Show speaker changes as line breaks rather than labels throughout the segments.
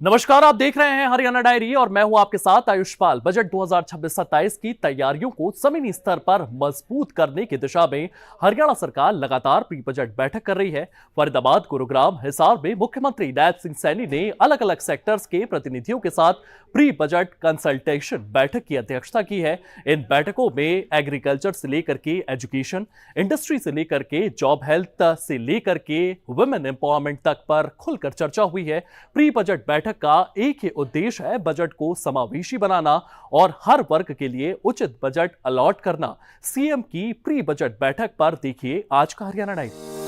नमस्कार, आप देख रहे हैं हरियाणा डायरी और मैं हूं आपके साथ आयुष्पाल। बजट 2026-27 की तैयारियों को जमीनी स्तर पर मजबूत करने की दिशा में हरियाणा सरकार लगातार प्री बजट बैठक कर रही है। फरीदाबाद, गुरुग्राम, हिसार में मुख्यमंत्री नैब सिंह सैनी ने अलग अलग सेक्टर्स के प्रतिनिधियों के साथ प्री बजट कंसल्टेशन बैठक की अध्यक्षता की है। इन बैठकों में एग्रीकल्चर से लेकर के एजुकेशन, इंडस्ट्री से लेकर के जॉब, हेल्थ से लेकर के वुमेन एम्पावरमेंट तक पर खुलकर चर्चा हुई है। प्री बजट बैठक का एक ही उद्देश्य है, बजट को समावेशी बनाना और हर वर्ग के लिए उचित बजट अलॉट करना। सीएम की प्री बजट बैठक पर देखिए आज का हरियाणा डायरी।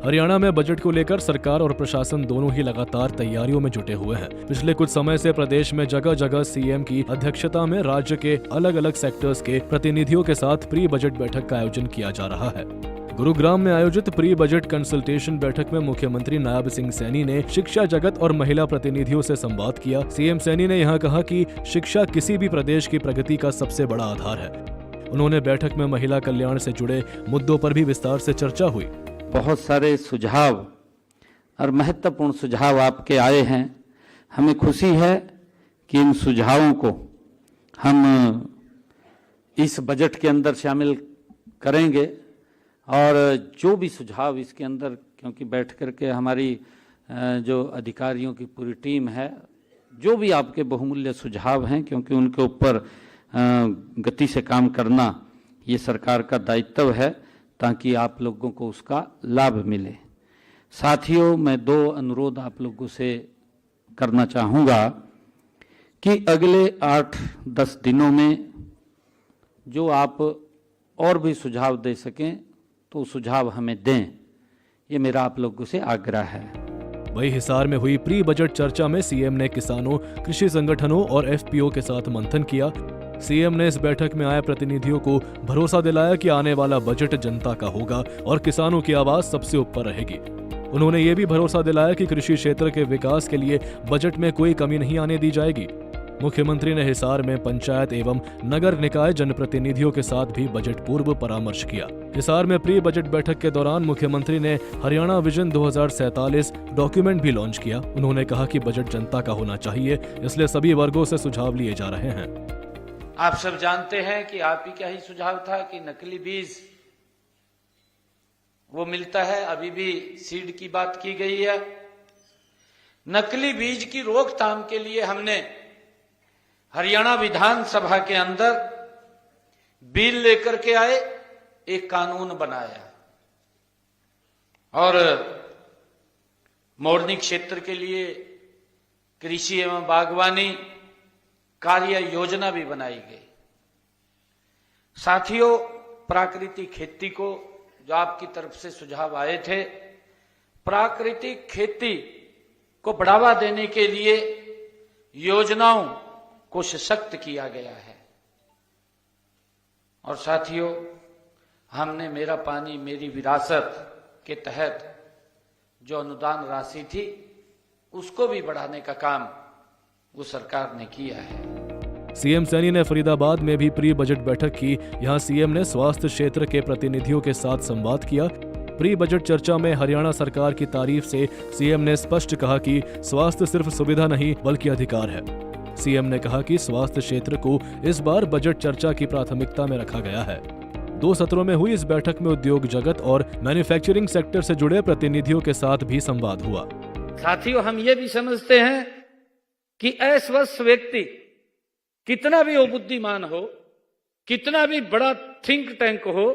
हरियाणा में बजट को लेकर सरकार और प्रशासन दोनों ही लगातार तैयारियों में जुटे हुए हैं। पिछले कुछ समय से प्रदेश में जगह जगह सीएम की अध्यक्षता में राज्य के अलग अलग सेक्टर्स के प्रतिनिधियों के साथ प्री बजट बैठक का आयोजन किया जा रहा है। गुरुग्राम में आयोजित प्री बजट कंसल्टेशन बैठक में मुख्यमंत्री नैब सिंह सैनी ने शिक्षा जगत और महिला प्रतिनिधियों से संवाद किया। सीएम सैनी ने यहाँ कहा कि शिक्षा किसी भी प्रदेश की प्रगति का सबसे बड़ा आधार है। उन्होंने बैठक में महिला कल्याण से जुड़े मुद्दों पर भी विस्तार से चर्चा हुई।
बहुत सारे सुझाव और महत्वपूर्ण सुझाव आपके आए हैं। हमें खुशी है कि इन सुझावों को हम इस बजट के अंदर शामिल करेंगे और जो भी सुझाव इसके अंदर, क्योंकि बैठ कर के हमारी जो अधिकारियों की पूरी टीम है, जो भी आपके बहुमूल्य सुझाव हैं, क्योंकि उनके ऊपर गति से काम करना ये सरकार का दायित्व है ताकि आप लोगों को उसका लाभ मिले। साथियों, मैं दो अनुरोध आप लोगों से करना चाहूँगा कि अगले 8-10 दिनों में जो आप और भी सुझाव दे सकें तो सुझाव हमें दें, ये मेरा आप लोगों से आग्रह है।
वही हिसार में हुई प्री बजट चर्चा में सीएम ने किसानों, कृषि संगठनों और एफपीओ के साथ मंथन किया। सीएम ने इस बैठक में आए प्रतिनिधियों को भरोसा दिलाया कि आने वाला बजट जनता का होगा और किसानों की आवाज सबसे ऊपर रहेगी। उन्होंने ये भी भरोसा दिलाया कि कृषि क्षेत्र के विकास के लिए बजट में कोई कमी नहीं आने दी जाएगी। मुख्यमंत्री ने हिसार में पंचायत एवं नगर निकाय जनप्रतिनिधियों के साथ भी बजट पूर्व परामर्श किया। हिसार में प्री बजट बैठक के दौरान मुख्यमंत्री ने हरियाणा विजन 2047 डॉक्यूमेंट भी लॉन्च किया। उन्होंने कहा कि बजट जनता का होना चाहिए, इसलिए सभी वर्गों से सुझाव लिए जा रहे हैं।
आप सब जानते हैं कि आप ही का ही सुझाव था कि नकली बीज वो मिलता है, अभी भी सीड की बात की गई है। नकली बीज की रोकथाम के लिए हमने हरियाणा विधानसभा के अंदर बिल लेकर के आए, एक कानून बनाया और मोरनी क्षेत्र के लिए कृषि एवं बागवानी कार्य योजना भी बनाई गई। साथियों, प्राकृतिक खेती को जो आपकी तरफ से सुझाव आए थे, प्राकृतिक खेती को बढ़ावा देने के लिए योजनाओं को सशक्त किया गया है। और साथियों, हमने मेरा पानी मेरी विरासत के तहत जो अनुदान राशि थी उसको भी बढ़ाने का काम वो सरकार ने किया है।
सीएम सैनी ने फरीदाबाद में भी प्री बजट बैठक की। यहां सीएम ने स्वास्थ्य क्षेत्र के प्रतिनिधियों के साथ संवाद किया। प्री बजट चर्चा में हरियाणा सरकार की तारीफ से सीएम ने स्पष्ट कहा कि स्वास्थ्य सिर्फ सुविधा नहीं बल्कि अधिकार है। सीएम ने कहा कि स्वास्थ्य क्षेत्र को इस बार बजट चर्चा की प्राथमिकता में रखा गया है। 2 सत्रों में हुई इस बैठक में उद्योग जगत और मैन्युफैक्चरिंग सेक्टर से जुड़े प्रतिनिधियों के साथ भी संवाद हुआ।
साथियों, हम ये भी समझते हैं कि अस्वस्थ व्यक्ति कितना भी वो बुद्धिमान हो, कितना भी बड़ा थिंक टैंक हो,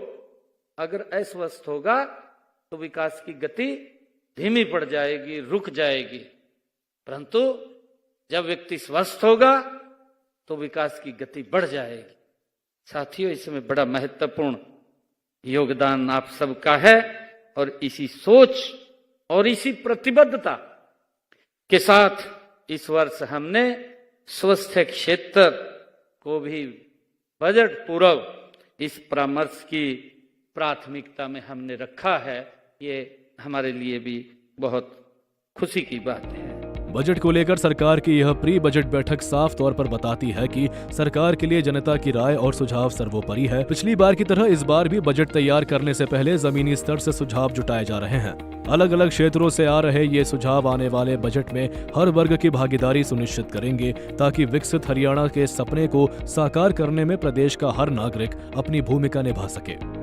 अगर अस्वस्थ होगा तो विकास की गति धीमी पड़ जाएगी, रुक जाएगी। परंतु जब व्यक्ति स्वस्थ होगा तो विकास की गति बढ़ जाएगी। साथियों, इसमें बड़ा महत्वपूर्ण योगदान आप सबका है और इसी सोच और इसी प्रतिबद्धता के साथ इस वर्ष हमने स्वास्थ्य क्षेत्र को भी बजट पूर्व इस परामर्श की प्राथमिकता में हमने रखा है। ये हमारे लिए भी बहुत खुशी की बात है।
बजट को लेकर सरकार की यह प्री बजट बैठक साफ तौर पर बताती है कि सरकार के लिए जनता की राय और सुझाव सर्वोपरि है। पिछली बार की तरह इस बार भी बजट तैयार करने से पहले जमीनी स्तर से सुझाव जुटाए जा रहे हैं। अलग अलग क्षेत्रों से आ रहे ये सुझाव आने वाले बजट में हर वर्ग की भागीदारी सुनिश्चित करेंगे, ताकि विकसित हरियाणा के सपने को साकार करने में प्रदेश का हर नागरिक अपनी भूमिका निभा सके।